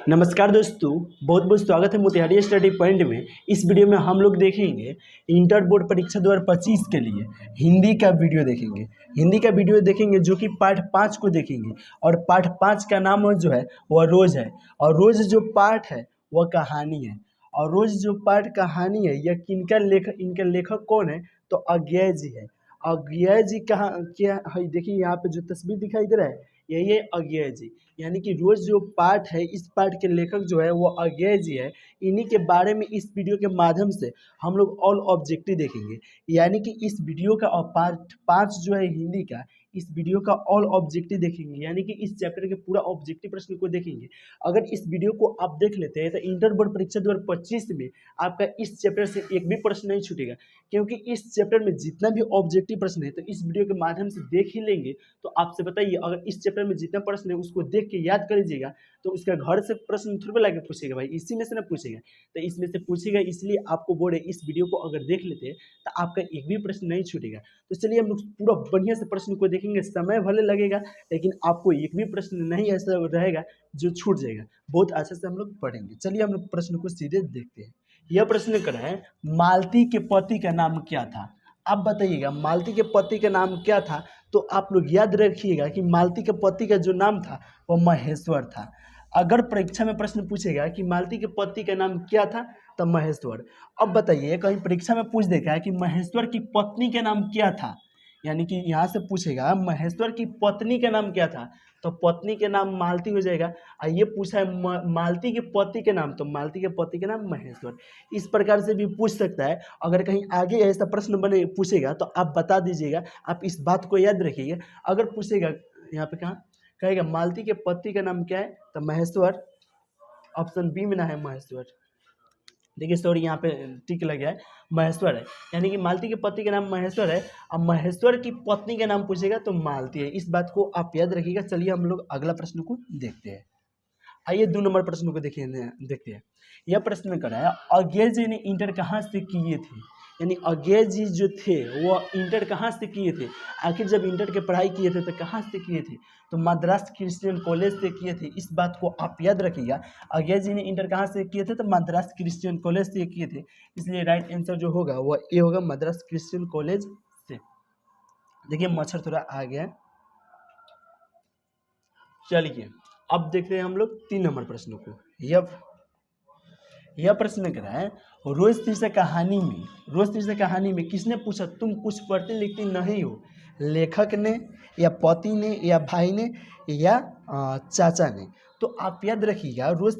नमस्कार दोस्तों, बहुत बहुत स्वागत है मोतिहारी स्टडी पॉइंट में। इस वीडियो में हम लोग देखेंगे इंटर बोर्ड परीक्षा 2025 के लिए हिंदी का वीडियो देखेंगे। हिंदी का वीडियो देखेंगे जो कि पार्ट 5 को देखेंगे और पार्ट 5 का नाम जो है वह रोज है और रोज जो पार्ट है वह कहानी है। और रोज जो पार्ट कहानी है यह किनका लेखक, इनका लेखक कौन है तो अज्ञेय जी है। अज्ञेय जी कहाँ क्या है, देखिए यहाँ पे जो तस्वीर दिखाई दे रहा है यही है अज्ञेय जी। यानी कि रोज जो पार्ट है इस पार्ट के लेखक जो है वो अज्ञेय जी है। इन्हीं के बारे में इस वीडियो के माध्यम से हम लोग ऑल ऑब्जेक्टिव देखेंगे। यानी कि इस वीडियो का पार्ट 5 जो है हिंदी का, इस वीडियो का ऑल ऑब्जेक्टिव देखेंगे। यानी कि इस चैप्टर के पूरा ऑब्जेक्टिव प्रश्न को देखेंगे। अगर इस वीडियो को आप देख लेते हैं तो इंटर बोर्ड परीक्षा 2025 में आपका इस चैप्टर से एक भी प्रश्न नहीं छूटेगा, क्योंकि इस चैप्टर में जितना भी ऑब्जेक्टिव प्रश्न है तो इस वीडियो के माध्यम से देख ही लेंगे। तो आपसे बताइए, अगर इस चैप्टर में जितना प्रश्न है उसको देख के याद कर लीजिएगा तो उसका घर से प्रश्न थोड़ा लाके पूछेगा, भाई इसी में से ना पूछेगा, तो इसमें से पूछेगा। इसलिए आपको बोल रहे इस वीडियो को अगर देख लेते हैं तो आपका एक भी प्रश्न नहीं छूटेगा। तो चलिए हम लोग पूरा बढ़िया से प्रश्न को देखेंगे। समय भले लगेगा लेकिन आपको एक भी प्रश्न नहीं ऐसा रहेगा जो छूट जाएगा। बहुत अच्छे से हम लोग पढ़ेंगे। चलिए हम लोग प्रश्न को सीधे देखते हैं। यह प्रश्न कर रहा है, मालती के पति का नाम क्या था। आप बताइएगा मालती के पति का नाम क्या था। तो आप लोग याद रखिएगा कि मालती के पति का जो नाम था वह महेश्वर था। अगर परीक्षा में प्रश्न पूछेगा कि मालती के पति का नाम क्या था तो महेश्वर। अब बताइए कहीं परीक्षा में पूछ देगा कि महेश्वर की पत्नी का नाम क्या था, यानी कि यहाँ से पूछेगा महेश्वर की पत्नी का नाम क्या था तो पत्नी के नाम मालती हो जाएगा। और ये पूछा है मालती के पति के नाम, तो मालती के पति के नाम महेश्वर। इस प्रकार से भी पूछ सकता है। अगर कहीं आगे ऐसा प्रश्न बने पूछेगा तो आप बता दीजिएगा, आप इस बात को याद रखिएगा। अगर पूछेगा यहाँ पे कहाँ कहेगा मालती के पति का नाम क्या है तो महेश्वर, ऑप्शन बी में ना है महेश्वर। देखिए सॉरी यहाँ पे टिक लग गया है, महेश्वर है। यानी कि मालती के पति का नाम महेश्वर है और महेश्वर की पत्नी का नाम पूछेगा तो मालती है। इस बात को आप याद रखिएगा। चलिए हम लोग अगला प्रश्न को देखते हैं। आइए 2 नंबर प्रश्न को देखते हैं। यह प्रश्न करा है, अज्ञेय जी ने इंटर कहाँ से किए थे। यानी अज्ञेय जी जो थे वो इंटर कहाँ से किए थे। आखिर जब इंटर की पढ़ाई किए थे तो कहाँ से किए थे तो मद्रास क्रिश्चियन कॉलेज से किए थे। इस बात को आप याद रखिएगा। अज्ञेय जी ने इंटर कहाँ से किए थे तो मद्रास क्रिश्चियन कॉलेज से किए थे। इसलिए राइट आंसर जो होगा वह ए होगा, मद्रास क्रिश्चियन कॉलेज से। देखिए मच्छर थोड़ा आ गया। चलिए अब देखते हैं हम लोग 3 नंबर प्रश्नों को। यह प्रश्न करा है, रोज तीसरा कहानी में किसने पूछा तुम कुछ पढ़ती लिखती नहीं हो। लेखक ने या पति ने या भाई ने या चाचा ने। तो आप याद रखिएगा रोज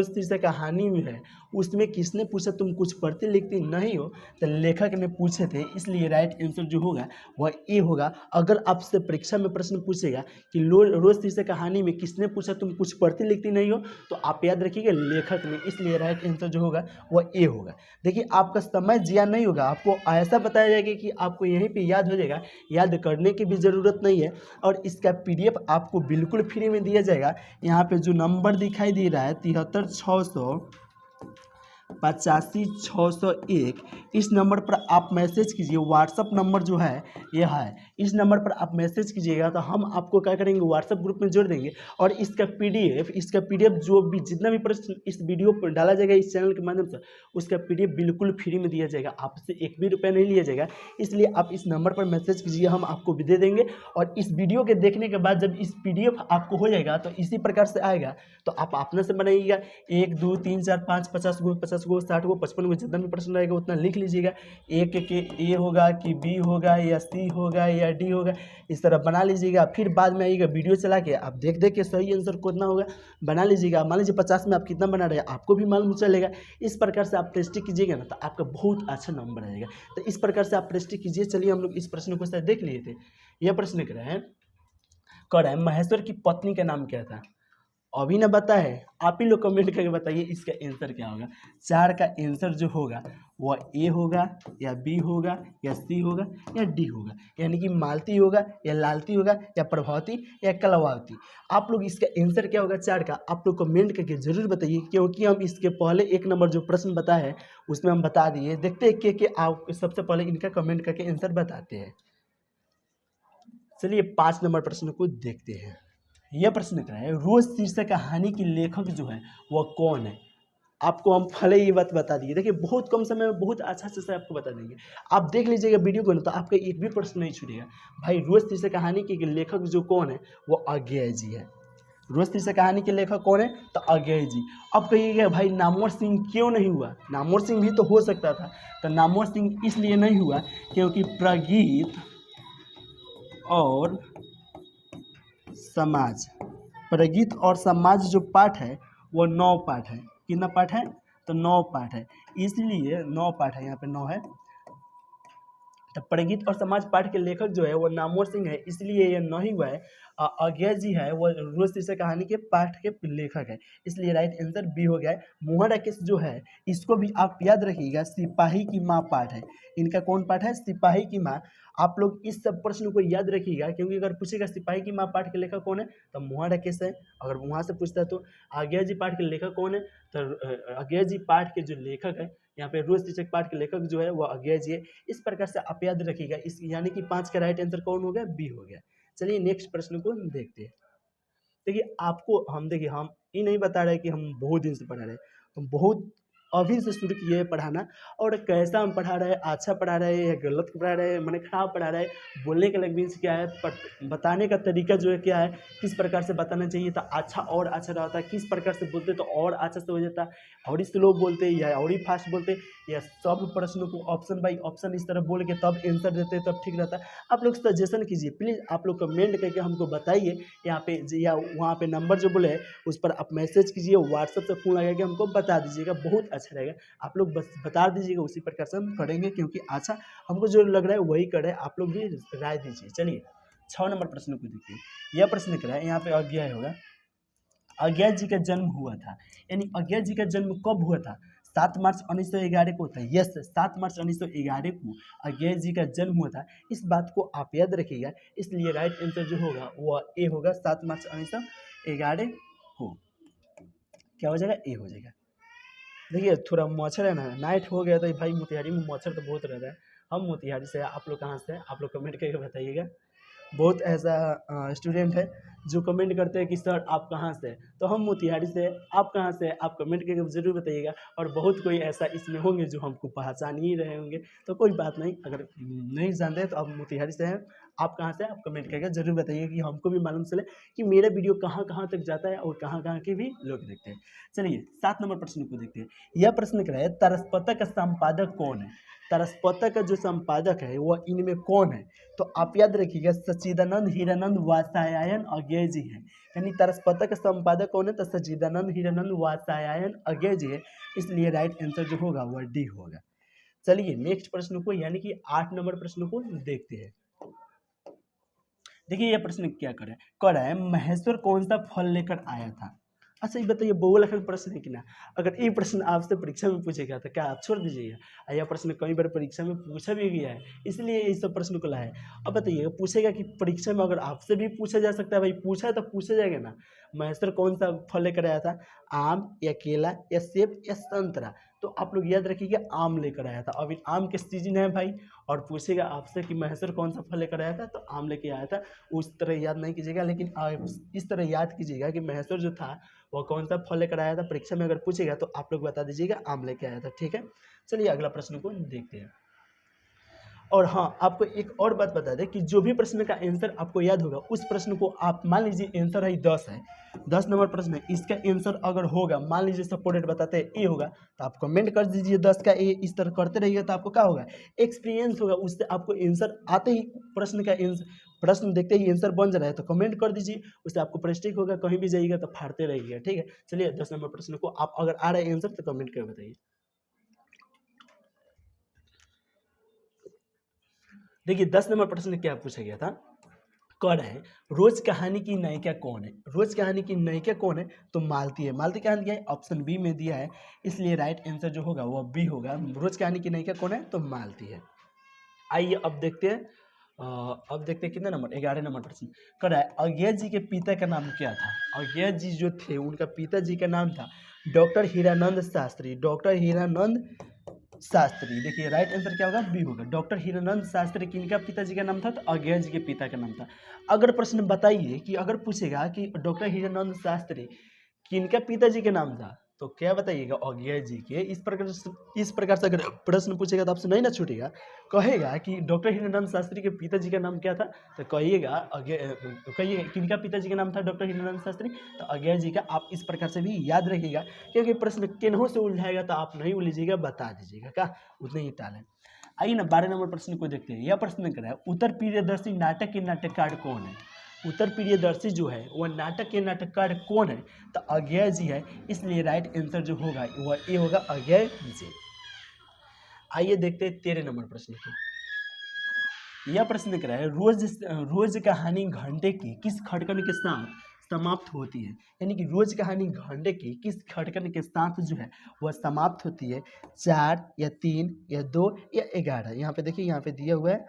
तीसरा कहानी में है उसमें किसने पूछा तुम कुछ पढ़ती लिखती नहीं हो तो लेखक ने पूछे थे। इसलिए राइट आंसर जो होगा वह ए होगा। अगर आपसे परीक्षा में प्रश्न पूछेगा कि रोज तीसरा कहानी में किसने पूछा तुम कुछ पढ़ती लिखती नहीं हो तो आप याद रखिएगा लेखक ने। इसलिए राइट आंसर जो होगा वह ए होगा। देखिए आपका समय जिया नहीं होगा, आपको ऐसा बताया जाएगा कि आपको यहीं पे याद हो जाएगा, याद करने की भी ज़रूरत नहीं है। और इसका PDF आपको बिल्कुल फ्री में दिया जाएगा। यहाँ पे जो नंबर दिखाई दे रहा है 73685601, इस नंबर पर आप मैसेज कीजिए। व्हाट्सअप नंबर जो है यह है, इस नंबर पर आप मैसेज कीजिएगा तो हम आपको क्या करेंगे व्हाट्सअप ग्रुप में जोड़ देंगे। और इसका PDF जो भी जितना भी प्रश्न इस वीडियो पर डाला जाएगा इस चैनल के माध्यम से उसका PDF बिल्कुल फ्री में दिया जाएगा, आपसे एक भी रुपया नहीं लिया जाएगा। इसलिए आप इस नंबर पर मैसेज कीजिए, हम आपको भी दे देंगे। और इस वीडियो के देखने के बाद जब इस PDF आपको हो जाएगा तो इसी प्रकार से आएगा तो आप अपने से बनाइएगा 1 2 3 4 5 50 गो 60 गो 55 गो जितना भी प्रश्न रहेगा उतना लिख लीजिएगा। एक के ए होगा कि बी होगा या सी होगा या डी होगा, इस तरह बना लीजिएगा। फिर बाद में आइएगा वीडियो चला के आप देख के सही आंसर कितना होगा बना लीजिएगा। मान लीजिए 50 में आप कितना बना रहे हैं आपको भी मालूम चलेगा। इस प्रकार से आप प्रैक्टिस कीजिएगा ना तो आपका बहुत अच्छा नंबर आएगा। तो इस प्रकार से आप प्रैक्टिस कीजिए। चलिए हम लोग इस प्रश्न को शायद देख लिए थे। यह प्रश्न कर रहे हैं महेश्वर की पत्नी का नाम क्या था। अभी ना बताए, आप ही लोग कमेंट करके बताइए इसका आंसर क्या होगा। 4 का आंसर जो होगा वह ए होगा या बी होगा या सी होगा या डी होगा। यानी कि मालती होगा या लालती होगा या प्रभावती या कलवावती। आप लोग इसका आंसर क्या होगा 4 का आप लोग कमेंट करके जरूर बताइए, क्योंकि हम इसके पहले 1 नंबर जो प्रश्न बताए हैं उसमें हम बता दिए। देखते हैं कि आप सबसे पहले इनका कमेंट करके आंसर बताते हैं। चलिए 5 नंबर प्रश्न को देखते हैं। यह प्रश्न क्या है, रोज शीर्षक कहानी की लेखक जो है वह कौन है। आपको हम पहले ये बात बता दिए, देखिए बहुत कम समय में बहुत अच्छा से आपको बता देंगे। आप देख लीजिएगा वीडियो को ना, तो आपका एक भी प्रश्न नहीं छूटेगा। भाई रोज शीर्षक कहानी के लेखक जो कौन है वो अज्ञेय जी है। रोज शीर्षक कहानी के लेखक कौन है, तो अज्ञेय जी। अब कहिएगा भाई नामवर सिंह क्यों नहीं हुआ, नामवर सिंह भी तो हो सकता था। तो नामवर सिंह इसलिए नहीं हुआ क्योंकि प्रगीत और समाज, प्रगीत और समाज जो पाठ है वो 9 पाठ है। कितना पाठ है, तो 9 पाठ है, इसलिए 9 पाठ है, यहाँ पे 9 है। तो प्रगीत और समाज पाठ के लेखक जो है वो नामवर सिंह है, इसलिए ये नहीं हुआ है। अज्ञेय जी है वो रोज शीर्षक कहानी के पाठ के लेखक है, इसलिए राइट आंसर बी हो गया है। मोहन राकेश जो है इसको भी आप याद रखिएगा, सिपाही की माँ पाठ है। इनका कौन पाठ है, सिपाही की माँ। आप लोग इस सब प्रश्न को याद रखिएगा, क्योंकि अगर पूछेगा सिपाही की माँ पाठ के लेखक कौन है, तो मोहन राकेश है। अगर वहाँ से पूछता है तो अज्ञेय जी पाठ के लेखक कौन है, तो अज्ञेय जी पाठ के जो लेखक है, यहाँ पे रोज शीर्षक पाठ के लेखक जो है वो अज्ञेय जी है। इस प्रकार से आप याद रखिएगा, इस यानी कि 5 का राइट आंसर कौन हो गया, बी हो गया। चलिए नेक्स्ट प्रश्न को देखते हैं। देखिए आपको हम देखिए हम ये नहीं बता रहे कि हम बहुत दिन से पढ़ा रहे हैं, हम बहुत अभी से शुरू किए हैं पढ़ाना। और कैसा हम पढ़ा रहे हैं, अच्छा पढ़ा रहे हैं या गलत पढ़ा रहे हैं, मैंने खराब पढ़ा रहे हैं, बोलने का लैंग्वेज क्या है, बताने का तरीका जो है क्या है, किस प्रकार से बताना चाहिए तो अच्छा और अच्छा रहता, किस प्रकार से बोलते तो और अच्छा से हो जाता, और ही स्लो बोलते या और ही फास्ट बोलते, या सब प्रश्नों को ऑप्शन बाई ऑप्शन इस तरह बोल के तब आंसर देते तब ठीक रहता। आप लोग सजेशन कीजिए प्लीज़, आप लोग कमेंट करके हमको बताइए यहाँ पे, या वहाँ पे नंबर जो बोले उस पर आप मैसेज कीजिए, व्हाट्सएप से फ़ोन लगा के हमको बता दीजिएगा, बहुत अच्छा रहेगा। आप लोग बस बता दीजिएगा, उसी प्रकार से हम करेंगे, क्योंकि अच्छा हमको जो लग रहा है वही करें, आप लोग भी राय दीजिए। चलिए 6 नंबर प्रश्न को देखिए। यह प्रश्न क्या है, यहाँ पे अज्ञेय होगा, अज्ञेय जी का जन्म हुआ था, यानी अज्ञेय जी का जन्म कब हुआ था, 7 मार्च 1911 को होता है। यस, 7 मार्च 1911 को अज्ञेय जी का जन्म हुआ था, इस बात को आप याद रखिएगा। इसलिए राइट आंसर जो होगा वो ए होगा, 7 मार्च 1911 को क्या हो जाएगा, ए हो जाएगा। देखिए थोड़ा मच्छर है ना, नाइट हो गया तो भाई मोतिहारी में मच्छर तो बहुत रहता है। हम मोतिहारी से, आप लोग कहाँ से हैं, आप लोग कमेंट करके बताइएगा। बहुत ऐसा स्टूडेंट है जो कमेंट करते हैं कि सर आप कहाँ से, तो हम मोतिहारी से, आप कहाँ से, आप कमेंट करके ज़रूर बताइएगा। और बहुत कोई ऐसा इसमें होंगे जो हमको पहचान ही रहे होंगे, तो कोई बात नहीं, अगर नहीं जानते तो आप मोतिहारी से हैं, आप कहाँ से, आप कमेंट करके ज़रूर बताइए कि हमको भी मालूम चले कि मेरा वीडियो कहाँ कहाँ तक जाता है और कहाँ कहाँ के भी लोग देखते हैं। चलिए 7 नंबर प्रश्न को देखते हैं। यह प्रश्न क्या है, तरसपत्र का संपादक कौन है, तरसपत्र का जो संपादक है वह इनमें कौन है, तो आप याद रखिएगा सच्चिदानंद हीरानंद वात्स्यायन अज्ञेय जी है। यानी तरसपत्र का संपादक कौन है, तो सच्चिदानंद हीरानंद वात्स्यायन अज्ञेय जी है, इसलिए राइट आंसर जो होगा वह डी होगा। चलिए नेक्स्ट प्रश्न को, यानी कि 8 नंबर प्रश्न को देखते हैं। देखिए यह प्रश्न क्या कर रहा है, महेश्वर कौन सा फल लेकर आया था। अच्छा ये बताइए, बहु लक्षण प्रश्न है कि ना, अगर ये प्रश्न आपसे परीक्षा में पूछेगा तो क्या आप छोड़ दीजिएगा। यह प्रश्न कई बार परीक्षा में पूछा भी गया है, इसलिए इस सब प्रश्न को लाया है। अब बताइएगा, पूछेगा कि परीक्षा में अगर आपसे भी पूछा जा सकता है, भाई पूछा है तो पूछा जाएगा ना। महेश्वर कौन सा फल लेकर आया था, आम या केला या सेब या संतरा, तो आप लोग याद रखिएगा आम लेकर आया था। अभी आम के सीजन है भाई, और पूछेगा आपसे कि महेश्वर कौन सा फल लेकर आया था, तो आम लेके आया था। उस तरह याद नहीं कीजिएगा, लेकिन इस तरह याद कीजिएगा कि महेश्वर जो था वो कौन सा फल लेकर आया था। परीक्षा में अगर पूछेगा तो आप लोग बता दीजिएगा आम लेके आया था, ठीक है। चलिए अगला प्रश्न को देखते हैं। और हाँ, आपको एक और बात बता दें कि जो भी प्रश्न का आंसर आपको याद होगा उस प्रश्न को आप मान लीजिए, आंसर है 10 है, 10 नंबर प्रश्न है, इसका आंसर अगर होगा, मान लीजिए सपोर्टेड बताते हैं ए होगा, तो आप कमेंट कर दीजिए 10 का ए, इस तरह करते रहिएगा तो आपको क्या होगा, एक्सपीरियंस होगा, उससे आपको आंसर आते ही प्रश्न का प्रश्न देखते ही आंसर बन जा रहा है तो कमेंट कर दीजिए, उससे आपको प्रैक्टिस होगा, कहीं भी जाइएगा तो फाड़ते रहिएगा, ठीक है। चलिए 10 नंबर प्रश्न को आप अगर आ रहा है आंसर तो कमेंट कर बताइए। देखिए 10 नंबर प्रश्न क्या पूछा गया था, कौन है रोज कहानी की नायिका कौन है, रोज कहानी की नायिका कौन है, तो मालती है। मालती कहाँ दिया है, ऑप्शन बी में दिया है, इसलिए राइट आंसर जो होगा वो बी होगा। रोज कहानी की नायिका कौन है, तो मालती है। आइए अब देखते हैं, कितना नंबर, 11 नंबर प्रश्न कर रहा है, अज्ञेय जी के पिता का नाम क्या था। अज्ञेय जी जो थे उनका पिताजी का नाम था डॉक्टर हीरानंद शास्त्री, डॉक्टर हीरानंद शास्त्री। देखिए राइट आंसर क्या होगा, बी होगा। डॉक्टर हीरानंद शास्त्री किनका पिताजी का नाम था, तो अज्ञेय जी के पिता का नाम था। अगर प्रश्न बताइए कि अगर पूछेगा कि डॉक्टर हीरानंद शास्त्री किनका पिताजी के नाम था, तो क्या बताइएगा, अज्ञेय जी के। इस प्रकार से अगर प्रश्न पूछेगा तो आपसे नहीं ना छूटेगा। कहेगा कि डॉक्टर हीरानंद शास्त्री के पिताजी का नाम क्या था, तो कहिएगा कहिए किनका पिताजी का नाम था डॉक्टर हीरानंद शास्त्री, तो अज्ञेय जी का। आप इस प्रकार से भी याद रखिएगा, क्योंकि प्रश्न केनहों से उलझाएगा तो आप नहीं उलझिएगा, बता दीजिएगा क्या, उतने ही टालें। आइए ना 12 नंबर प्रश्न को देखते हैं। यह प्रश्न कर रहा है, उत्तर प्रियदर्शी नाटक के नाटककार कौन है। उत्तर प्रियदर्शी जो है वह नाटक के नाटककार कौन है, तो अज्ञेय जी है। इसलिए राइट आंसर जो होगा वह ए होगा, अज्ञेय जी। आइए देखते हैं 13 नंबर प्रश्न को। यह प्रश्न कर रहा है, रोज कहानी घंटे की किस खटकन के साथ समाप्त होती है। यानी कि रोज कहानी घंटे की किस खटकन के साथ जो है वह समाप्त होती है। 4 या 3 या 2 या 11। यहाँ पे देखिए, यहाँ पे दिया हुआ है,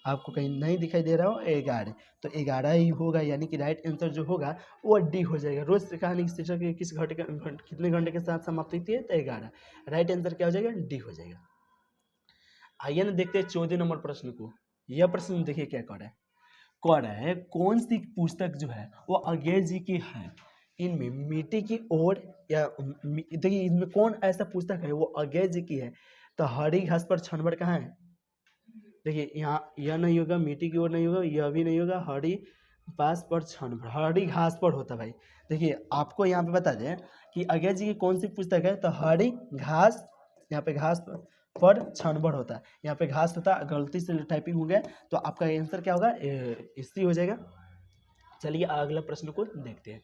आपको कहीं नहीं दिखाई दे रहा हो, 11। तो 11 ही होगा, यानी कि राइट आंसर जो होगा वो डी हो जाएगा। रोज कहानी की शीर्षक किस कितने घंटे के साथ समाप्त होती है, तो 11। राइट आंसर क्या हो जाएगा, डी हो जाएगा। आइए ना देखते हैं 14 नंबर प्रश्न को। यह प्रश्न देखिए क्या कह रहा है, कौन सी पुस्तक जो है वो अज्ञेय जी की है। इनमें मिट्टी की ओर या देखिए इनमें कौन ऐसा पुस्तक है वो अज्ञेय जी की है, तो हरी घास पर छनबड़ कहाँ है। देखिए यहाँ यह नहीं होगा, मिट्टी की ओर नहीं होगा, यह भी नहीं होगा, हरी घास पर छनबड़, हरी घास पर होता भाई। देखिए आपको यहाँ पे बता दें कि अज्ञेय जी की कौन सी पुस्तक है, तो हरी घास, यहाँ पे घास पर छनबड़ होता है, यहाँ पे घास होता है, गलती से टाइपिंग हो गया, तो आपका आंसर क्या होगा, इसी हो जाएगा। चलिए अगला प्रश्न को देखते हैं।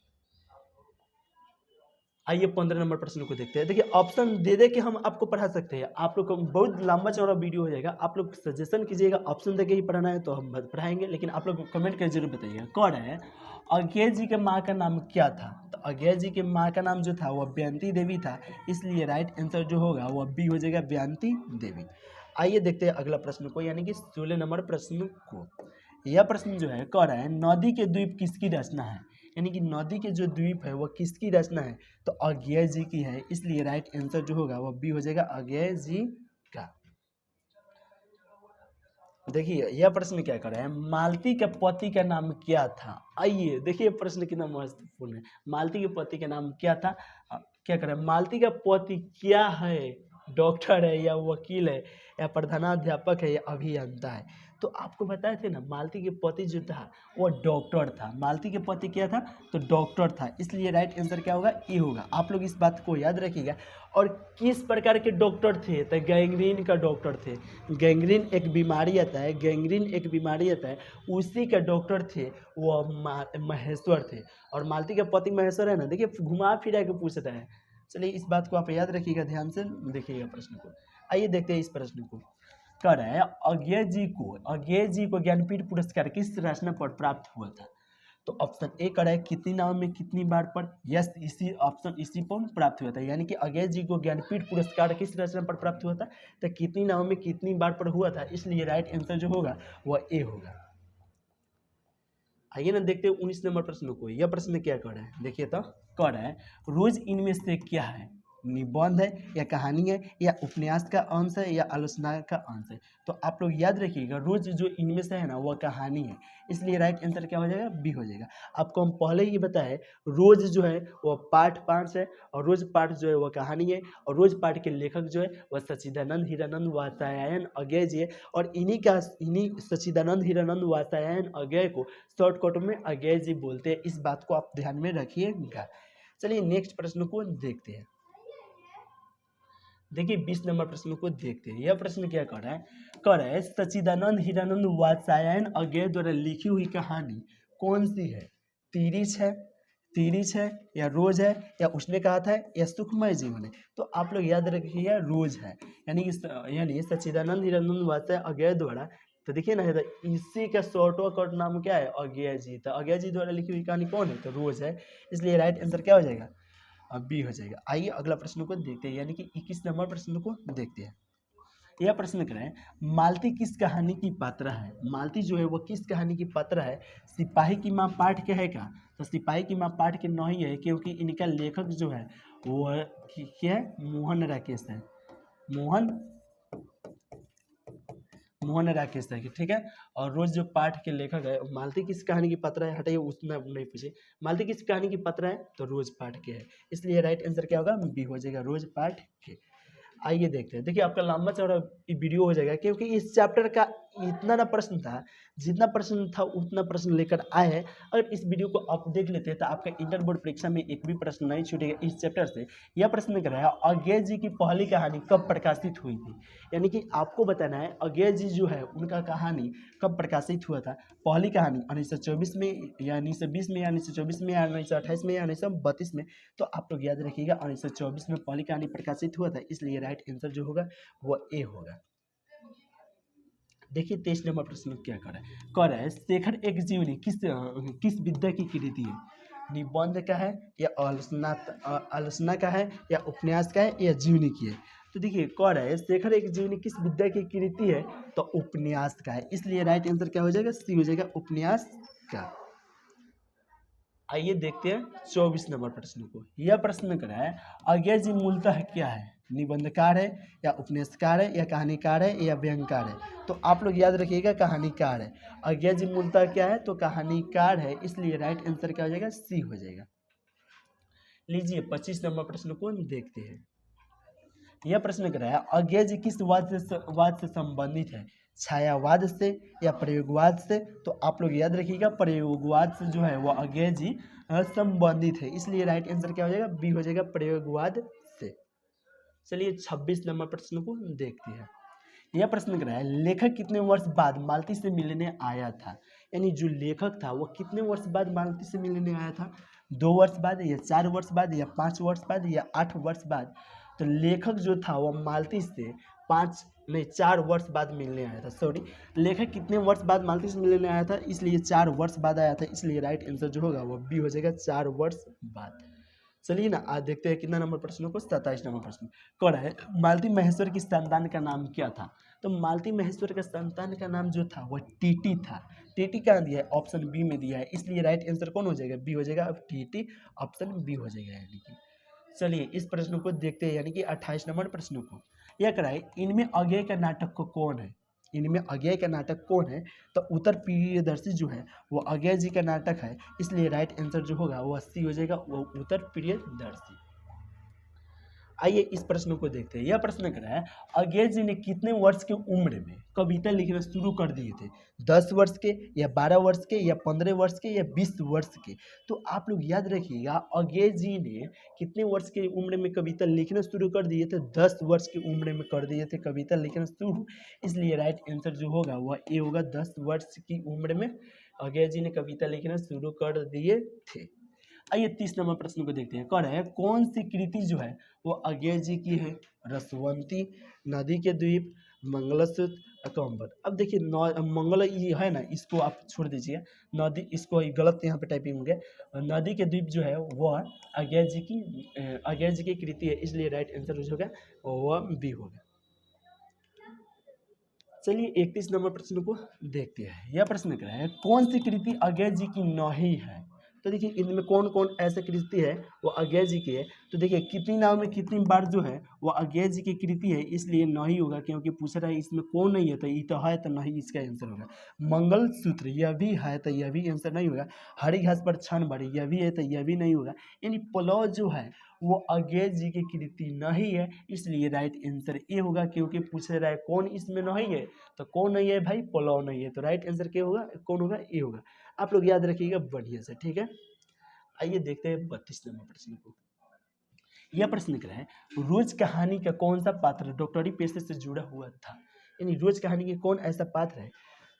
आइए 15 नंबर प्रश्न को देखते हैं। देखिए ऑप्शन दे दे के हम आपको पढ़ा सकते हैं, आप लोग को बहुत लंबा चौड़ा वीडियो हो जाएगा। आप लोग सजेशन कीजिएगा, ऑप्शन दे के ही पढ़ाना है तो हम पढ़ाएंगे, लेकिन आप लोग कमेंट करके जरूर बताइएगा। कौन है, अज्ञेय जी के माँ का नाम क्या था, तो अज्ञेय जी के माँ का नाम जो था वह बेअंती देवी था। इसलिए राइट आंसर जो होगा वह बी हो जाएगा, बेअंती देवी। आइए देखते हैं अगला प्रश्न को, यानी कि 16 नंबर प्रश्न को। यह प्रश्न जो है कह रहा है, नदी के द्वीप किसकी रचना है। यानी कि नदी के जो द्वीप है वह किसकी रचना है, तो अज्ञेय जी की है। इसलिए राइट आंसर जो होगा वह बी हो जाएगा, अज्ञेय जी का। देखिए यह प्रश्न क्या कर रहा है, मालती के पति का नाम क्या था। आइए देखिए प्रश्न कितना महत्वपूर्ण है। मालती के पति का नाम क्या था, क्या कर रहा है, मालती का पति क्या है, डॉक्टर है या वकील है या प्रधानाध्यापक है या अभियंता है। तो आपको बताए थे ना, मालती के पति जो था वो डॉक्टर था। मालती के पति क्या था, तो डॉक्टर था। इसलिए राइट आंसर क्या होगा, ए होगा। आप लोग इस बात को याद रखिएगा। और किस प्रकार के डॉक्टर थे, तो गैंग्रीन का डॉक्टर थे। गैंग्रीन एक बीमारी आता है, गैंग्रीन एक बीमारी आता है, उसी का डॉक्टर थे वो महेश्वर थे। और मालती का पति महेश्वर है ना, देखिए घुमा फिरा के पूछता है। चलिए इस बात को आप याद रखिएगा, ध्यान से देखिएगा प्रश्न को। आइए देखते हैं इस प्रश्न को। कह रहा है, अज्ञेय जी को ज्ञानपीठ पुरस्कार किस रचना पर प्राप्त हुआ था। तो ऑप्शन ए कर रहा है, कितनी नाम में कितनी बार पर। यस, इसी ऑप्शन इसी पर प्राप्त हुआ था। यानी कि अज्ञेय जी को ज्ञानपीठ पुरस्कार किस रचना पर प्राप्त हुआ था, तो कितनी नाम में कितनी बार पर हुआ था। इसलिए राइट आंसर जो होगा वह ए होगा। आइए ना देखते हैं 19 नंबर प्रश्न को। यह प्रश्न क्या कर रहा है, देखिए तो कह रहा है, रोज इनमें से क्या है, निबंध है या कहानी है या उपन्यास का अंश है या आलोचना का अंश है। तो आप लोग याद रखिएगा, रोज जो इनमें से है ना वह कहानी है। इसलिए राइट आंसर क्या हो जाएगा, बी हो जाएगा। आपको हम पहले ही बताए, रोज जो है वह पाठ 5 है, और रोज पाठ जो है वह कहानी है, और रोज पाठ के लेखक जो है वह सच्चिदानंद हीरानंद वात्स्यायन अज्ञेय जी है। और इन्हीं सच्चिदानंद हीरानंद वात्स्यायन अज्ञेय को शॉर्टकट में अज्ञेय जी बोलते हैं। इस बात को आप ध्यान में रखिएगा। चलिए नेक्स्ट प्रश्न को देखते हैं। देखिए 20 नंबर प्रश्न को देखते हैं। यह प्रश्न क्या कर रहा है, सच्चिदानंद हीरानंद वात्स्यायन अज्ञेय द्वारा लिखी हुई कहानी कौन सी है। तीरिछ है या रोज है या उसने कहा था या सुखमय जीवन है। तो आप लोग याद रखिएगा, रोज है। यानी सच्चिदानंद हीरानंद वात्स्यायन अज्ञेय द्वारा, तो देखिए ना, इसी का शॉर्टकट नाम क्या है, अज्ञेय जी। तो अज्ञेय जी द्वारा लिखी हुई कहानी कौन है, तो रोज है। इसलिए राइट आंसर क्या हो जाएगा, अब बी हो जाएगा। आइए अगला प्रश्न को देखते हैं, यानी कि 21 नंबर प्रश्न को देखते हैं। यह प्रश्न करें, मालती किस कहानी की पात्र है। मालती जो है वो किस कहानी की पात्र है। सिपाही की माँ पाठ के है का, तो सिपाही की माँ पाठ के नहीं है, क्योंकि इनका लेखक जो है वो क्या है, मोहन राकेश है। मोहन मोहन राकेश है, ठीक है। और रोज जो पाठ के लेखक है, मालती किस कहानी की पत्र है, हटाइए उतना नहीं पूछे, मालती किस कहानी की पत्र है, तो रोज पाठ के है, इसलिए राइट आंसर क्या होगा, बी हो जाएगा, रोज पाठ के। आइए देखते हैं, देखिए आपका लंबा चौड़ा वीडियो हो जाएगा, क्योंकि इस चैप्टर का इतना ना प्रश्न था, जितना प्रश्न था उतना प्रश्न लेकर आए हैं। अगर इस वीडियो को आप देख लेते हैं तो आपका इंटर बोर्ड परीक्षा में एक भी प्रश्न नहीं छूटेगा इस चैप्टर से। यह प्रश्न कर रहा है, अज्ञेय जी की पहली कहानी कब प्रकाशित हुई थी, यानी कि आपको बताना है अज्ञेय जी जो है उनका कहानी कब प्रकाशित हुआ था। पहली कहानी 1924 में या 1920 में या 1924 में या 1928 में या 1932 में, तो आप लोग याद रखिएगा 1924 में पहली कहानी प्रकाशित हुआ था, इसलिए राइट आंसर जो होगा वो ए होगा। देखिए 23 नंबर प्रश्न क्या कर रहा है, शेखर एक जीवनी किस विद्या की कृति है, निबंध का है या आलोचना का है या उपन्यास का है या जीवनी की है। तो देखिए कह रहा है शेखर एक जीवनी किस विद्या की कृति है, तो उपन्यास का है, इसलिए राइट आंसर क्या हो जाएगा, सी हो जाएगा, उपन्यास का। आइए देखते हैं 24 नंबर प्रश्न को। यह प्रश्न कर रहा है, अज्ञेय जी मूलतः क्या है, निबंधकार है या उपन्यासकार है या कहानीकार है या व्यंगकार है। तो आप लोग याद रखिएगा कहानीकार है। अज्ञेय जी मूलतः क्या है, तो कहानीकार है, इसलिए राइट आंसर क्या हो जाएगा, सी हो जाएगा। लीजिए 25 नंबर प्रश्न को देखते हैं। यह प्रश्न कर रहा है, अज्ञेय जी किस वाद से संबंधित है, छायावाद से या प्रयोगवाद से। तो आप लोग याद रखिएगा प्रयोगवाद से जो है वो अज्ञेय जी संबंधित है, इसलिए राइट आंसर क्या हो जाएगा, बी हो जाएगा, प्रयोगवाद से। चलिए 26 नंबर प्रश्न को देखते हैं। यह प्रश्न कर रहा है, लेखक कितने वर्ष बाद मालती से मिलने आया था, यानी जो लेखक था वो कितने वर्ष बाद मालती से मिलने आया था, 2 वर्ष बाद या 4 वर्ष बाद या 5 वर्ष बाद या 8 वर्ष बाद। तो लेखक जो था वो मालती से 4 वर्ष बाद मिलने आया था, सॉरी, लेखक कितने वर्ष बाद मालती से मिलने आया था, इसलिए 4 वर्ष बाद आया था, इसलिए राइट आंसर जो होगा वो बी हो जाएगा, 4 वर्ष बाद। चलिए ना आज देखते हैं कितना नंबर प्रश्नों को, 27 नंबर प्रश्न कह रहा है, मालती महेश्वर की संतान का नाम क्या था। तो मालती महेश्वर के संतान का नाम जो था वो टीटी था। टीटी कहाँ दिया है, ऑप्शन बी में दिया है, इसलिए राइट आंसर कौन हो जाएगा, बी हो जाएगा, अब टीटी ऑप्शन बी हो जाएगा। यानी कि चलिए इस प्रश्न को देखते हैं, यानी कि 28 नंबर प्रश्नों को। यह कराए, इनमें अज्ञेय का नाटक को कौन है, इनमें अज्ञेय का नाटक कौन है, तो उत्तर प्रियदर्शी जो है वो अज्ञेय जी का नाटक है, इसलिए राइट आंसर जो होगा वो 80 हो जाएगा, वो उत्तर प्रियदर्शी। आइए इस प्रश्न को देखते हैं। यह प्रश्न कर रहा है, अज्ञेय जी ने कितने वर्ष की उम्र में कविता लिखना शुरू कर दिए थे, 10 वर्ष के या 12 वर्ष के या 15 वर्ष के या 20 वर्ष के। तो आप लोग याद रखिएगा अज्ञेय जी ने कितने वर्ष की उम्र में कविता लिखना शुरू कर दिए थे, 10 वर्ष की उम्र में कर दिए थे कविता लिखना शुरू, इसलिए राइट आंसर जो होगा वह ए होगा, 10 वर्ष की उम्र में अज्ञेय जी ने कविता लिखना शुरू कर दिए थे। आइए 30 नंबर प्रश्न को देखते हैं। कह रहे हैं, कौन सी कृति जो है वो अज्ञेय जी की है, रसवंती, नदी के द्वीप, मंगलसूत्र, अकम्बर। अब देखिए मंगल ये है ना, इसको आप छोड़ दीजिए, नदी इसको गलत यहाँ पे टाइपिंग हो गया। नदी के द्वीप जो है वह अज्ञेय जी की कृति है, इसलिए राइट आंसर जो होगा वह बी होगा। चलिए 31 नंबर प्रश्न को देखते हैं। यह प्रश्न कर रहा है, कौन सी कृति अज्ञेय जी की नहीं है। तो देखिए इनमें कौन कौन ऐसे कृति है वो अज्ञेय जी की है। तो देखिए कितनी नाव में कितनी बार जो है वो अज्ञेय जी की कृति है, इसलिए नहीं होगा, क्योंकि पूछ रहा है इसमें कौन नहीं है, तो ये तो है तो नहीं, इसका आंसर होगा। मंगलसूत्र यह भी है तो यह भी आंसर नहीं होगा। हरी घास पर छन भरी यह भी है तो यह भी नहीं होगा। यानी पुलाव जो है वो अज्ञेय जी की कृति नहीं है, इसलिए राइट आंसर ए होगा, क्योंकि पूछ रहा है कौन इसमें नहीं है, तो कौन नहीं है भाई, पुलाव नहीं है, तो राइट आंसर क्या होगा, कौन होगा, ए होगा। आप लोग याद रखिएगा बढ़िया से, ठीक है। आइए देखते हैं 32 नंबर प्रश्न को। यह प्रश्न क्या है, रोज कहानी का कौन सा पात्र डॉक्टरी पेशे से जुड़ा हुआ था, यानी रोज कहानी के कौन ऐसा पात्र है।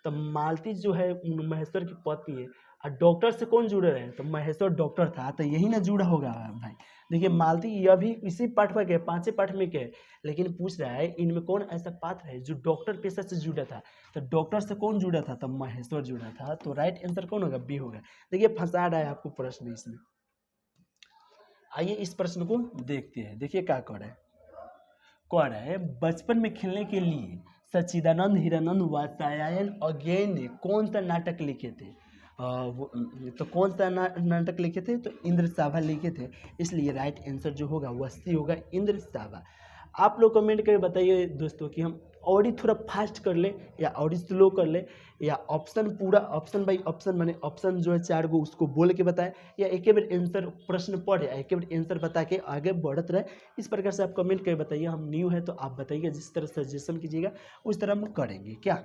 तो मालती जो है महेश्वर की पत्नी है, और डॉक्टर से कौन जुड़े रहे, तो महेश्वर डॉक्टर था, तो यही ना जुड़ा होगा भाई। देखिए मालती यह भी इसी पाठ में के 5 पाठ में के, लेकिन पूछ रहा है इनमें कौन ऐसा पात्र है जो डॉक्टर पेशा से जुड़ा था। तो डॉक्टर से कौन जुड़ा था, तो महेश्वर जुड़ा था, तो राइट आंसर कौन होगा, बी होगा। देखिए फंसा रहा है आपको प्रश्न इसमें। आइए इस प्रश्न को देखते हैं। देखिए क्या कह रहा है, बचपन में खेलने के लिए सच्चिदानंद, हीरानंद, वात्स्यायन अज्ञेय ने कौन सा नाटक लिखे थे। तो कौन सा नाटक लिखे थे, तो इंद्र साभा लिखे थे, इसलिए राइट आंसर जो होगा वह सी होगा, इंद्र साभा। आप लोग कमेंट करके बताइए दोस्तों कि हम और ही थोड़ा फास्ट कर ले या और ही स्लो कर ले, या ऑप्शन पूरा ऑप्शन बाई ऑप्शन माने ऑप्शन जो है 4 गो उसको बोल के बताए, या एक बार आंसर प्रश्न पढ़े एक बार आंसर बता के आगे बढ़त रहे। इस प्रकार से आप कमेंट करके बताइए। हम न्यू है तो आप बताइए, जिस तरह सजेशन कीजिएगा उस तरह हम करेंगे क्या।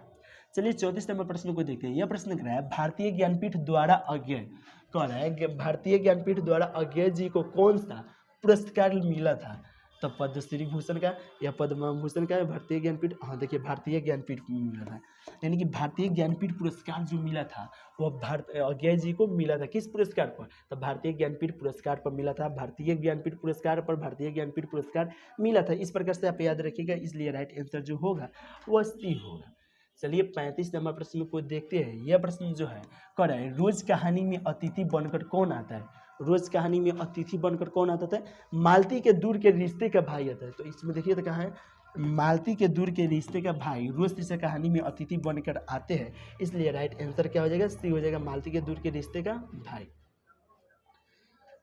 चलिए 34 नंबर प्रश्न को देखते हैं। यह प्रश्न कह रहा है भारतीय ज्ञानपीठ द्वारा अज्ञेय, कह रहा है भारतीय ज्ञानपीठ द्वारा अज्ञेय जी को कौन सा पुरस्कार मिला था। तो पद्मश्री भूषण का या पद्म भूषण का, भारतीय ज्ञानपीठ, हाँ देखिए भारतीय ज्ञानपीठ मिला था, यानी कि भारतीय ज्ञानपीठ पुरस्कार जो मिला था वह अज्ञेय जी को मिला था। किस पुरस्कार पर, तो भारतीय ज्ञानपीठ पुरस्कार पर मिला था। भारतीय ज्ञानपीठ पुरस्कार पर भारतीय ज्ञानपीठ पुरस्कार मिला था। इस प्रकार से आप याद रखिएगा, इसलिए राइट आंसर जो होगा वह सी होगा। चलिए 35 नंबर प्रश्न को देखते हैं। यह प्रश्न जो है कह रहा है रोज कहानी में अतिथि बनकर कौन आता है। रोज कहानी में अतिथि बनकर कौन आता था, मालती के दूर के रिश्ते का भाई आता है। तो इसमें देखिए तो कहाँ है, मालती के दूर के रिश्ते का भाई रोज इस कहानी में अतिथि बनकर आते हैं, इसलिए राइट आंसर क्या हो जाएगा, सी हो जाएगा, मालती के दूर के रिश्ते का भाई।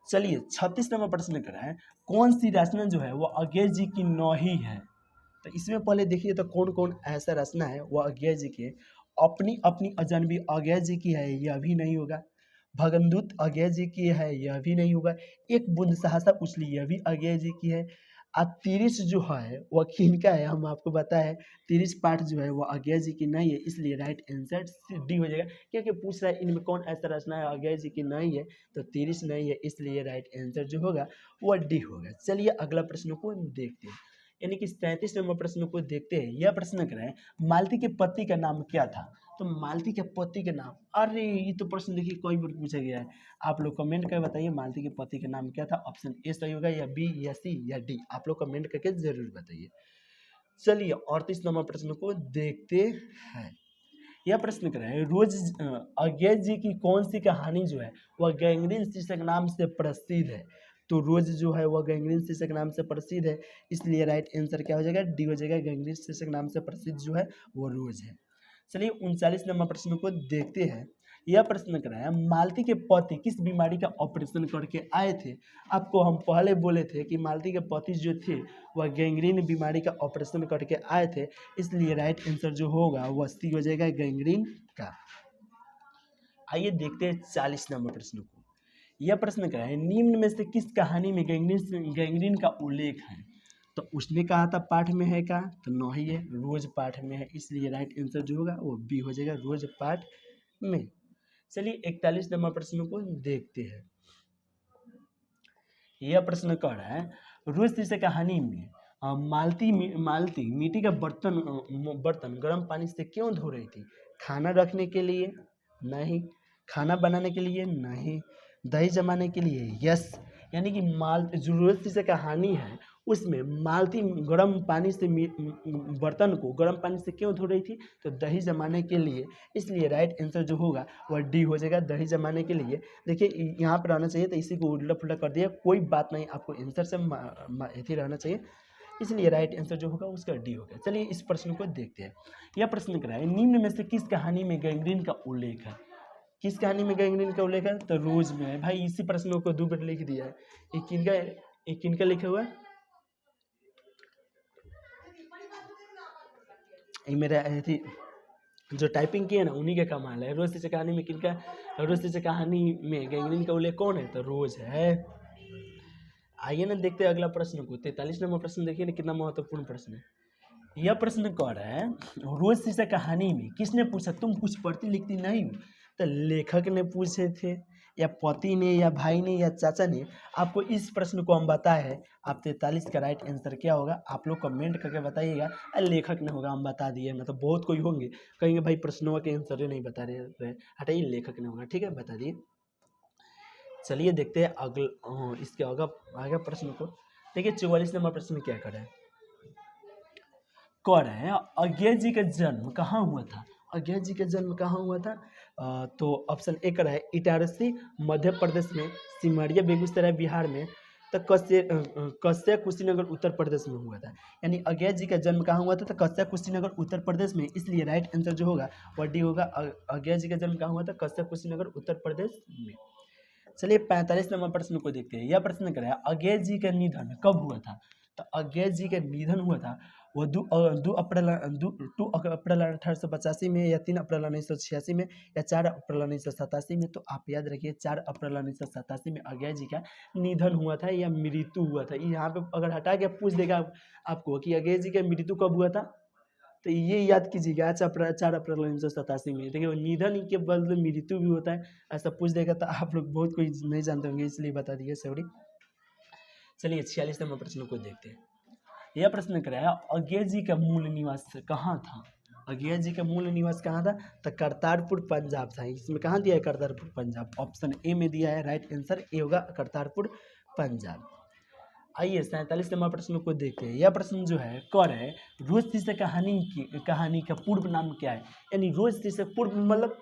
चलिए 36 नंबर प्रश्न कर रहा है कौन सी रचना जो है वो अज्ञेय जी की नौही है। तो इसमें पहले देखिए तो कौन कौन ऐसा रचना है वह अज्ञेय जी की है। अपनी अपनी अजनबी अज्ञेय जी की है, यह भी नहीं होगा। भगनदूत अज्ञेय जी की है, यह भी नहीं होगा। एक बूंद सहसा उछली, यह भी अज्ञेय जी की है। तिरिश जो है वह किनका है, हम आपको बताएं तिरिश पाठ जो है वह अज्ञेय जी की नहीं है, इसलिए राइट आंसर डी हो जाएगा। क्योंकि पूछ रहा है इनमें कौन ऐसा रचना है अज्ञेय जी की नहीं है, तो तिरिश नहीं है, इसलिए राइट आंसर जो होगा वह डी होगा। चलिए अगला प्रश्न को देखते हैं, यानी कि 37 नंबर प्रश्न को देखते हैं। यह प्रश्न कर रहे हैं मालती के पति का नाम क्या था। तो मालती के पति का नाम, अरे ये तो प्रश्न देखिए कई बार पूछा गया है। आप लोग कमेंट कर बताइए मालती के पति का नाम क्या था। ऑप्शन ए सही होगा, या बी, या सी, या डी, आप लोग कमेंट करके जरूर बताइए। चलिए 38 नंबर प्रश्न को देखते हैं। यह प्रश्न कर रहे हैं रोज अज्ञेय जी की कौन सी कहानी जो है वह गैंग्रीन शीर्षक नाम से प्रसिद्ध है। तो रोज जो है वह गैंग्रीन शीर्षक नाम से प्रसिद्ध है, इसलिए राइट आंसर क्या हो जाएगा, डी हो जाएगा। गैंग्रीन शीर्षक नाम से प्रसिद्ध जो है वो रोज है। चलिए 39 नंबर प्रश्न को देखते हैं। यह प्रश्न कर रहा है मालती के पति किस बीमारी का ऑपरेशन करके आए थे। आपको हम पहले बोले थे कि मालती के पति जो थे वह गैंग्रीन बीमारी का ऑपरेशन करके आए थे, इसलिए राइट आंसर जो होगा वह सी हो जाएगा, गैंग्रीन का। आइए देखते हैं 40 नंबर प्रश्न को। यह प्रश्न कर रहा है निम्न में से किस कहानी में गैंग्रीन का उल्लेख है। तो उसने कहा था पाठ में है का, तो न ही है, रोज पाठ में है, इसलिए राइट आंसर जो होगा वो बी हो जाएगा, रोज पाठ में। चलिए 41 नंबर प्रश्न को देखते हैं। यह प्रश्न कह रहा है रोज जैसे कहानी में मालती मिट्टी का बर्तन गर्म पानी से क्यों धो रही थी। खाना रखने के लिए नहीं, खाना बनाने के लिए नहीं, दही जमाने के लिए यस। यानी कि रोज जैसे कहानी है उसमें मालती गर्म पानी से बर्तन को गर्म पानी से क्यों धो रही थी, तो दही जमाने के लिए, इसलिए राइट आंसर जो होगा वह डी हो जाएगा, दही जमाने के लिए। देखिए यहाँ पर रहना चाहिए, तो इसी को उल्टा पुल्टा कर दिया, कोई बात नहीं, आपको आंसर से ऐसे रहना चाहिए, इसलिए राइट आंसर जो होगा उसका डी होगा। चलिए इस प्रश्न को देखते हैं। यह प्रश्न कराए निम्न में से किस कहानी में गैंग्रीन का उल्लेख है। किस कहानी में गैंग्रीन का उल्लेख है, तो रोज में है। भाई इसी प्रश्न को 2 बार लिख दिया है। एक किनका लिखा हुआ है, मेरा थी जो टाइपिंग किया ना उन्हीं का कमाल है। रोज से कहानी में किनका, रोज से कहानी में गैंग्रीन का उल्लेख कौन है, तो रोज है। आइए ना देखते हैं अगला प्रश्न को। 43 नंबर प्रश्न देखिए ना, कितना महत्वपूर्ण प्रश्न है। यह प्रश्न कह रहा है रोज शीशा कहानी में किसने पूछा तुम कुछ पढ़ती लिखती नहीं हो। तो लेखक ने पूछे थे, या पति ने, या भाई ने, या चाचा ने। आपको इस प्रश्न को हम बताए हैं। आप 43 का राइट आंसर क्या होगा आप लोग कमेंट करके बताइएगा। लेखक ने होगा, हम बता दिए, मतलब बहुत कोई होंगे कहेंगे भाई प्रश्नों के आंसर नहीं बता रहे, हटाइए, लेखक ने होगा, ठीक है, बता दिए। चलिए देखते हैं इसके आगे प्रश्न को। देखिए 44 नंबर प्रश्न क्या कर रहा है, कह रहे हैं अज्ञेय जी का जन्म कहाँ हुआ था। अज्ञेय जी का जन्म कहाँ हुआ था, तो ऑप्शन ए कर रहा है इटारसी मध्य प्रदेश में, सिमरिया बेगूसराय बिहार में, तो कस्या कुशीनगर उत्तर प्रदेश में हुआ था। यानी अज्ञेय जी का जन्म कहाँ हुआ था, तो कस्या कुशीनगर उत्तर प्रदेश में, इसलिए राइट आंसर जो होगा वह डी होगा। अज्ञेय जी का जन्म कहाँ हुआ था, कस्या कुशीनगर उत्तर प्रदेश में। चलिए 45 नंबर प्रश्न को देखते हैं। यह प्रश्न कर रहा है अज्ञेय जी का निधन कब हुआ था। तो अज्ञे जी का निधन हुआ था वो 2 अप्रैल 1885 में, या 3 अप्रैल 1986 में, या 4 अप्रैल 1987 में। तो आप याद रखिए 4 अप्रैल 1987 में अज्ञे जी का निधन हुआ था या मृत्यु हुआ था। यहाँ पे अगर हटा के पूछ देगा आपको कि अज्ञे जी का मृत्यु कब हुआ था, तो ये याद कीजिएगा 4 अप्रैल 1987 में। देखिए निधन के बदले मृत्यु भी होता है, ऐसा पूछ देगा तो आप लोग बहुत कोई नहीं जानते होंगे, इसलिए बता दिए, सॉरी। चलिए 46 नंबर प्रश्न को देखते हैं। यह प्रश्न कराया अज्ञे जी का मूल निवास कहाँ था। अज्ञे जी का मूल निवास कहाँ था, तो करतारपुर पंजाब था। इसमें कहाँ दिया है, करतारपुर पंजाब। ऑप्शन ए में दिया है, राइट आंसर ए होगा करतारपुर पंजाब। आइए 47 नंबर प्रश्न को देखते हैं। यह प्रश्न जो है कर है रोज शीर्षक कहानी का पूर्व नाम क्या है। यानी रोज शीर्षक पूर्व मतलब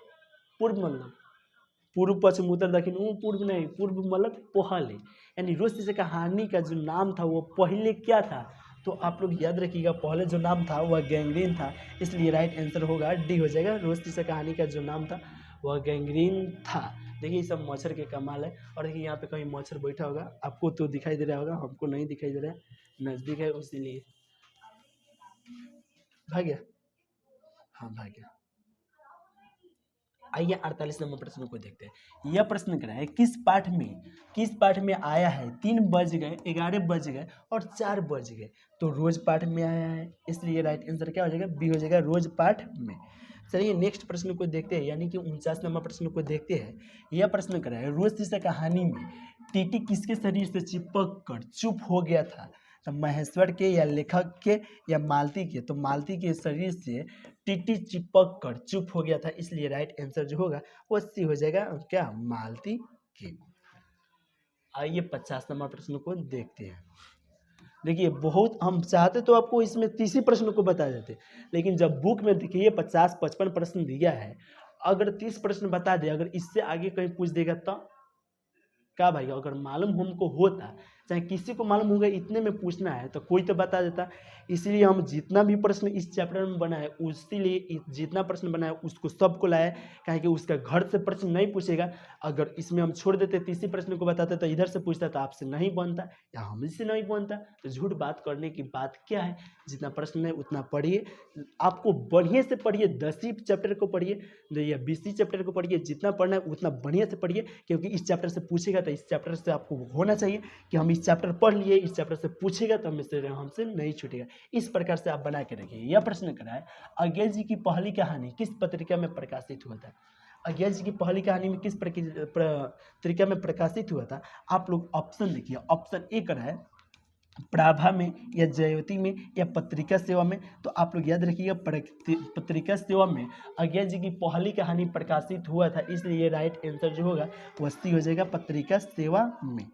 पूर्व पश्चिम उत्तर दक्षिण, पूर्व नहीं, पूर्व मतलब पहले। यानी रोज शीर्षक कहानी का जो नाम था वो पहले क्या था, तो आप लोग याद रखिएगा पहले जो नाम था वह गैंग्रीन था, इसलिए राइट आंसर होगा डी हो जाएगा। रोज शीर्षक कहानी का जो नाम था वह गैंग्रीन था। देखिए सब मच्छर के कमाल है। और देखिए यहाँ पे कहीं मच्छर बैठा होगा, आपको तो दिखाई दे रहा होगा, हमको नहीं दिखाई दे रहा है, नज़दीक है इसीलिए। भाग गया, हाँ भाग गया। आइए 48 नंबर प्रश्न को देखते हैं। यह प्रश्न करा है किस पाठ में आया है 3 बज गए, 11 बज गए और 4 बज गए। तो रोज पाठ में आया है, इसलिए राइट आंसर क्या हो जाएगा, बी हो जाएगा, रोज पाठ में। चलिए नेक्स्ट प्रश्न को देखते हैं, यानी कि 49 नंबर प्रश्न को देखते हैं। यह प्रश्न करा है रोज शीर्षक कहानी में टीटी किसके शरीर से चिपक कर चुप हो गया था। तो महेश्वर के या लेखक के या मालती के। तो मालती के शरीर से टीटी चिपक कर चुप हो गया था, इसलिए राइट आंसर जो होगा वो सी हो जाएगा, क्या, मालती के। आइए 50 नंबर प्रश्न को देखते हैं। देखिए बहुत हम चाहते तो आपको इसमें 30 प्रश्न को बता देते, लेकिन जब बुक में देखिए 50-55 प्रश्न दिया है, अगर 30 प्रश्न बता दे, अगर इससे आगे कहीं पूछ देगा तो क्या भाई, अगर मालूम हमको होता, चाहे किसी को मालूम होगा इतने में पूछना है तो कोई तो बता देता। इसलिए हम जितना भी प्रश्न इस चैप्टर में बना है, उसी लिए जितना प्रश्न बना है उसको सबको लाया, कहें कि उसका घर से प्रश्न नहीं पूछेगा। अगर इसमें हम छोड़ देते, तीसरे प्रश्न को बताते तो इधर से पूछता तो आपसे नहीं बनता या हमसे नहीं बनता। तो झूठ बात करने की बात क्या है, जितना प्रश्न है उतना पढ़िए, आपको बढ़िया से पढ़िए, 10वीं चैप्टर को पढ़िए या 20वीं चैप्टर को पढ़िए, जितना पढ़ना है उतना बढ़िया से पढ़िए, क्योंकि इस चैप्टर से पूछेगा तो इस चैप्टर से आपको होना चाहिए कि हम इस चैप्टर पढ़ लिए, इस चैप्टर से पूछेगा तो हमसे नहीं छूटेगा। इस प्रकार से आप बना के रखिए। यह प्रश्न करा है अज्ञे जी की पहली कहानी किस पत्रिका में प्रकाशित हुआ था। अज्ञे जी की पहली कहानी में किस पत्रिका में प्रकाशित हुआ था। आप लोग ऑप्शन देखिए, ऑप्शन ए करा है प्राभा में या जयवती में या पत्रिका सेवा में। तो आप लोग याद रखिएगा पत्रिका सेवा में अज्ञे जी की पहली कहानी प्रकाशित हुआ था, इसलिए राइट आंसर जो होगा वह सी हो जाएगा, पत्रिका सेवा में।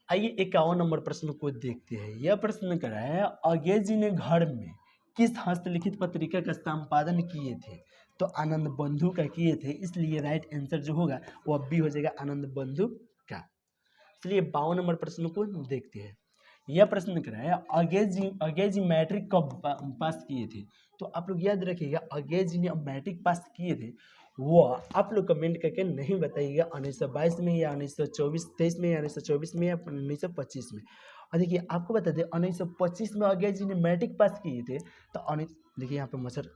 आइए 51 नंबर प्रश्न को देखते हैं। यह प्रश्न करा है अज्ञे जी ने घर में किस हस्तलिखित पत्रिका का संपादन किए थे। तो आनंद बंधु का किए थे, इसलिए राइट आंसर जो होगा वह बी हो जाएगा, आनंद बंधु का। चलिए 52 नंबर प्रश्न को देखते हैं। यह प्रश्न करा है अज्ञे जी मैट्रिक कब पास किए थे। तो आप लोग याद रखिएगा अज्ञे जी ने मैट्रिक पास किए थे, वो आप लोग कमेंट करके नहीं बताइएगा 1922 में या 1923 में या 1924 में या 1925 में। और देखिए आपको बता दें 1925 में अज्ञे जी ने मैट्रिक पास किए थे। तो देखिए यहाँ पे मच्छर,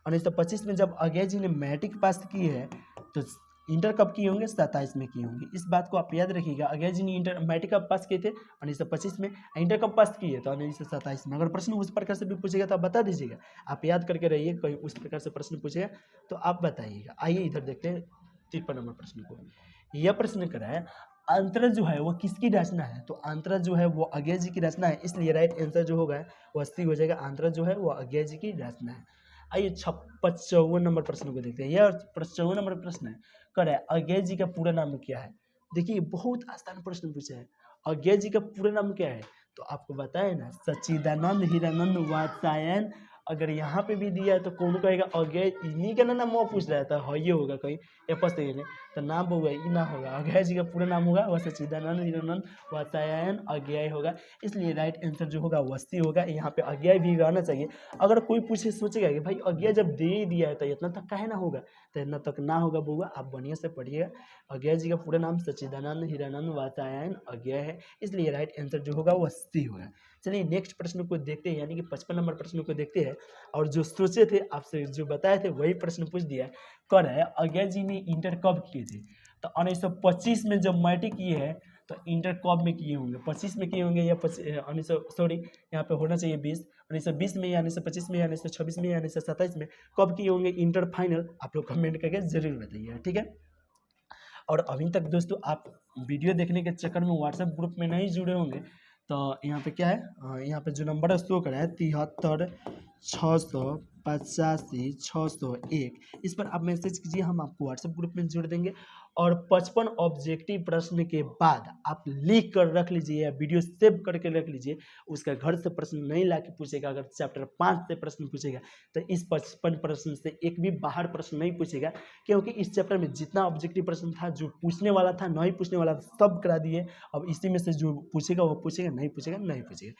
1925 में जब अज्ञे जी ने मैट्रिक पास की है तो इंटर कब किए होंगे, 27 में किए होंगे। इस बात को आप याद रखिएगा। अज्ञे जी ने इंटर मैट्रिक कब पास किए थे, 1925 में। इंटर कब पास किए तो 1927 में। अगर प्रश्न उस प्रकार से भी पूछेगा तो आप बता दीजिएगा, आप याद करके रहिए, कहीं उस प्रकार से प्रश्न पूछेगा तो आप बताइएगा। आइए इधर देखते हैं 53 नंबर प्रश्न को। यह प्रश्न करा है अंतरा जो है वो किसकी रचना है। तो अंतरा जो है वो अज्ञे जी की रचना है, इसलिए राइट आंसर जो होगा वो सी हो जाएगा, अंतरा जो है वो अज्ञे जी की रचना है। आइए 54 नंबर प्रश्न को देखते हैं। यह 54 नंबर प्रश्न है करे अज्ञे जी का पूरा नाम क्या है। देखिए बहुत आसान प्रश्न पूछा है, अज्ञे जी का पूरा नाम क्या है। तो आपको बताए ना, सच्चिदानंद हीरानंद वात्स्यायन अगर यहाँ पे भी दिया है तो कौन कहेगा अज्ञा, इन्हीं का ना मोह पूछ रहा था, ये होगा कहीं एपस नहीं तो नाम होगा ये ना होगा, अज्ञा जी का पूरा नाम होगा वह सच्चिदानंद हिरानंद वात्स्यायन अज्ञेय होगा। इसलिए राइट आंसर जो होगा वह सी होगा। यहाँ पे अज्ञेय भी रहना चाहिए। अगर कोई पूछे सोचेगा कि भाई अज्ञेय जब दे ही दिया है तो इतना तक काहे ना होगा, तो इतना तक ना होगा बउआ, आप बढ़िया से पढ़िएगा। अज्ञेय जी का पूरा नाम सच्चिदानंद हिरानंद वात्स्यायन अज्ञेय है, इसलिए राइट आंसर जो होगा वह सी होगा। चलिए नेक्स्ट प्रश्न को देखते हैं, यानी कि 55 नंबर प्रश्न को देखते हैं। और जो सोचे थे आपसे जो बताए थे वही प्रश्न पूछ दिया है। कह रहा है अज्ञेय जी ने इंटर कब किए थे, तो 1925 में जब मैट्रिक किए हैं तो इंटर कब में किए होंगे, 25 में किए होंगे या 1900 यहाँ पे होना चाहिए 1920 में या 1925 में या 1926 में या 1927 में, कब किए होंगे इंटर फाइनल, आप लोग कमेंट करके जरूर बताइए, ठीक है। और अभी तक दोस्तों आप वीडियो देखने के चक्कर में व्हाट्सएप ग्रुप में नहीं जुड़े होंगे तो यहाँ पे क्या है, यहाँ पे जो नंबर शो करा है 73-685-601, इस पर आप मैसेज कीजिए, हम आपको व्हाट्सएप ग्रुप में जोड़ देंगे। और 55 ऑब्जेक्टिव प्रश्न के बाद आप लिख कर रख लीजिए या वीडियो सेव करके रख लीजिए, उसका घर से प्रश्न नहीं ला के पूछेगा। अगर चैप्टर 5 से प्रश्न पूछेगा तो इस 55 प्रश्न से एक भी बाहर प्रश्न नहीं पूछेगा, क्योंकि इस चैप्टर में जितना ऑब्जेक्टिव प्रश्न था, जो पूछने वाला था नहीं पूछने वाला था, सब करा दिए। अब इसी में से जो पूछेगा वो पूछेगा, नहीं पूछेगा नहीं पूछेगा।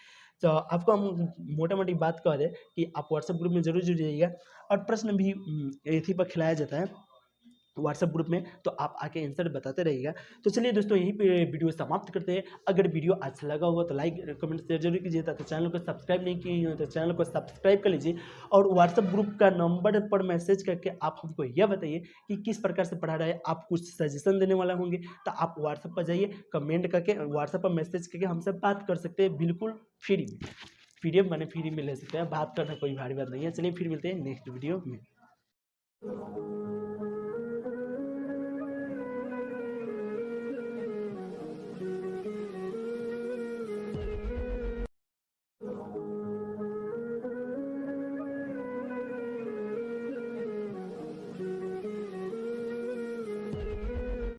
तो आपको हम मोटा मोटी बात कह दें कि आप व्हाट्सएप ग्रुप में जरूर जुड़िएगा। और प्रश्न भी इसी पर खिलाया जाता है व्हाट्सएप ग्रुप में, तो आप आके आंसर बताते रहिएगा। तो चलिए दोस्तों यहीं पे वीडियो समाप्त करते हैं। अगर वीडियो अच्छा लगा होगा तो लाइक कमेंट शेयर जरूर कीजिए, तो चैनल को सब्सक्राइब नहीं किए हो तो चैनल को सब्सक्राइब कर लीजिए। और व्हाट्सएप ग्रुप का नंबर पर मैसेज करके आप हमको यह बताइए कि किस प्रकार से पढ़ा रहा है, आप कुछ सजेशन देने वाला होंगे तो आप व्हाट्सएप पर जाइए, कमेंट करके व्हाट्सएप पर मैसेज करके हमसे बात कर सकते हैं, बिल्कुल फ्री में। PDF मैंने फ्री में ले सकते हैं, बात करना कोई भारी बात नहीं है। चलिए फिर मिलते हैं नेक्स्ट वीडियो में।